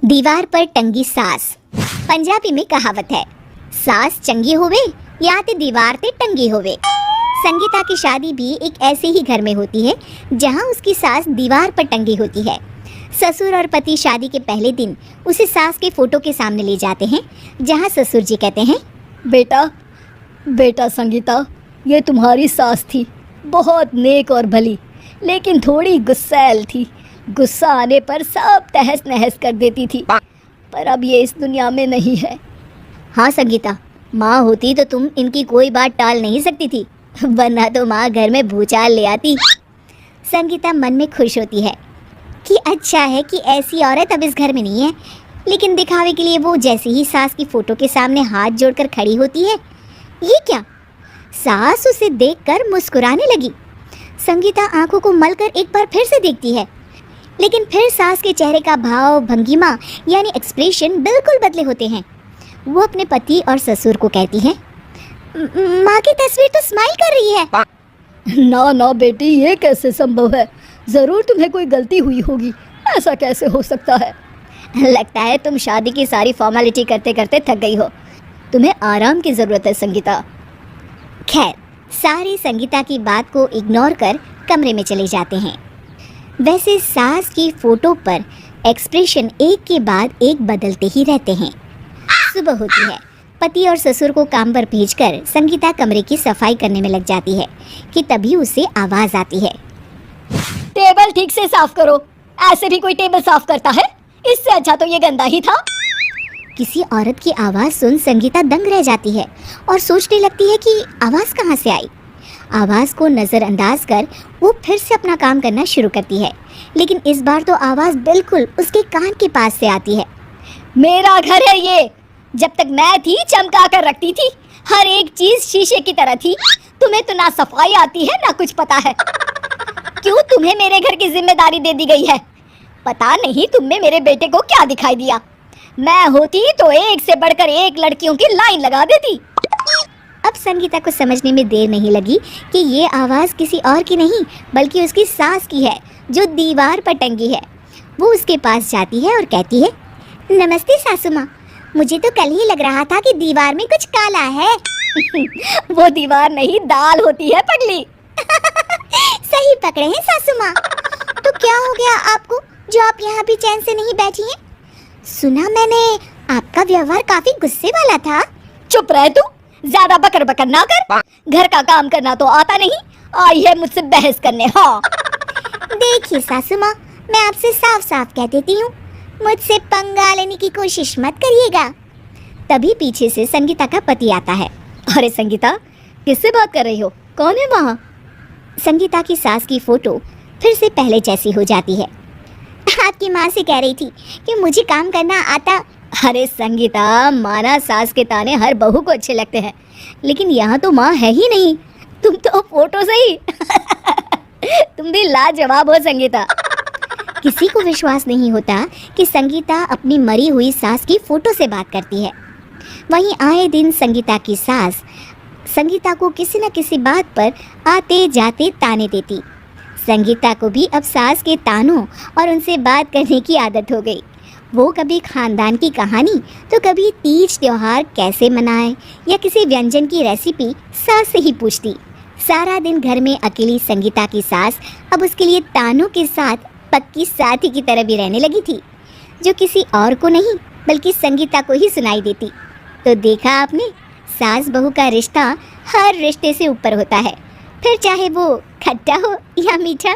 दीवार पर टंगी सास। पंजाबी में कहावत है, सास चंगी होवे या ते दीवार ते टंगी होवे। संगीता की शादी भी एक ऐसे ही घर में होती है जहां उसकी सास दीवार पर टंगी होती है। ससुर और पति शादी के पहले दिन उसे सास के फोटो के सामने ले जाते हैं, जहां ससुर जी कहते हैं, बेटा बेटा संगीता, ये तुम्हारी सास थी, बहुत नेक और भली, लेकिन थोड़ी गुस्सैल थी। गुस्सा आने पर सब तहस नहस कर देती थी, पर अब ये इस दुनिया में नहीं है। हाँ संगीता, माँ होती तो तुम इनकी कोई बात टाल नहीं सकती थी, वरना तो माँ घर में भूचाल ले आती। संगीता मन में खुश होती है कि अच्छा है कि ऐसी औरत अब इस घर में नहीं है, लेकिन दिखावे के लिए वो जैसे ही सास की फोटो के सामने हाथ जोड़कर खड़ी होती है, ये क्या? सास उसे देखकर मुस्कुराने लगी। संगीता आंखों को मलकर एक बार फिर से देखती है, लेकिन फिर सास के चेहरे का भाव, भंगिमा यानी एक्सप्रेशन बिल्कुल बदले होते हैं। वो अपने पति और ससुर को कहती है, माँ की तस्वीर तो स्माइल कर रही है। ना ना बेटी, ये कैसे संभव है? ज़रूर तुम्हें कोई गलती हुई होगी, ऐसा कैसे हो सकता है? लगता है तुम शादी की सारी फॉर्मेलिटी करते करते थक गई हो, तुम्हें आराम की ज़रूरत है संगीता। खैर, सारे संगीता की बात को इग्नोर कर कमरे में चले जाते हैं। वैसे सास की फोटो पर एक्सप्रेशन एक के बाद एक बदलते ही रहते हैं। सुबह होती है, पति और ससुर को काम पर भेजकर संगीता कमरे की सफाई करने में लग जाती है कि तभी उसे आवाज़ आती है, टेबल ठीक से साफ करो। ऐसे भी कोई टेबल साफ करता है? इससे अच्छा तो ये गंदा ही था। किसी औरत की आवाज़ सुन संगीता दंग रह जाती है और सोचने लगती है कि आवाज़ कहाँ से आई। आवाज़ को नज़रअंदाज कर वो फिर से अपना काम करना शुरू करती है, लेकिन इस बार तो आवाज़ बिल्कुल उसके कान के पास से आती है। मेरा घर है ये, जब तक मैं थी चमका कर रखती थी, हर एक चीज़ शीशे की तरह थी। तुम्हें तो ना सफाई आती है ना कुछ पता है। क्यों तुम्हें मेरे घर की जिम्मेदारी दे दी गई है? पता नहीं तुम में मेरे बेटे को क्या दिखाई दिया। मैं होती तो एक से बढ़कर एक लड़कियों की लाइन लगा देती। अब संगीता को समझने में देर नहीं लगी कि ये आवाज़ किसी और की नहीं बल्कि उसकी सास की है, जो दीवार पर टंगी है। वो उसके पास जाती है और कहती है, नमस्ते सासू माँ, मुझे तो कल ही लग रहा था कि दीवार में कुछ काला है। वो दीवार नहीं, दाल होती है पगली। सही पकड़े हैं सासू माँ। तो क्या हो गया आपको जो आप यहाँ भी चैन से नहीं बैठी हैं? सुना मैंने आपका व्यवहार काफी गुस्से वाला था। चुप रह तू, ज्यादा बकर बकर ना कर। घर का काम करना तो आता नहीं, आई है मुझसे बहस करने। हाँ देखिए सासू माँ, मैं आपसे साफ साफ कह देती हूँ, मुझसे पंगा लेने की कोशिश मत करिएगा। तभी पीछे से संगीता का पति आता है। अरे संगीता, किससे बात कर रही हो? कौन है वहाँ? संगीता की सास की फोटो फिर से पहले जैसी हो जाती है। आपकी माँ से कह रही थी कि मुझे काम करना आता। अरे संगीता, माना सास के ताने हर बहू को अच्छे लगते हैं, लेकिन यहाँ तो माँ है ही नहीं, तुम तो फोटो से ही। तुम भी लाजवाब हो संगीता। किसी को विश्वास नहीं होता कि संगीता अपनी मरी हुई सास की फोटो से बात करती है। वहीं आए दिन संगीता की सास संगीता को किसी न किसी बात पर आते जाते ताने देती। संगीता को भी अब सास के तानों और उनसे बात करने की आदत हो गई। वो कभी खानदान की कहानी तो कभी तीज त्योहार कैसे मनाए या किसी व्यंजन की रेसिपी सास से ही पूछती। सारा दिन घर में अकेली संगीता की सास अब उसके लिए तानों के साथ पक्की साथी की तरह भी रहने लगी थी, जो किसी और को नहीं बल्कि संगीता को ही सुनाई देती। तो देखा आपने, सास बहू का रिश्ता हर रिश्ते से ऊपर होता है, फिर चाहे वो खट्टा हो या मीठा।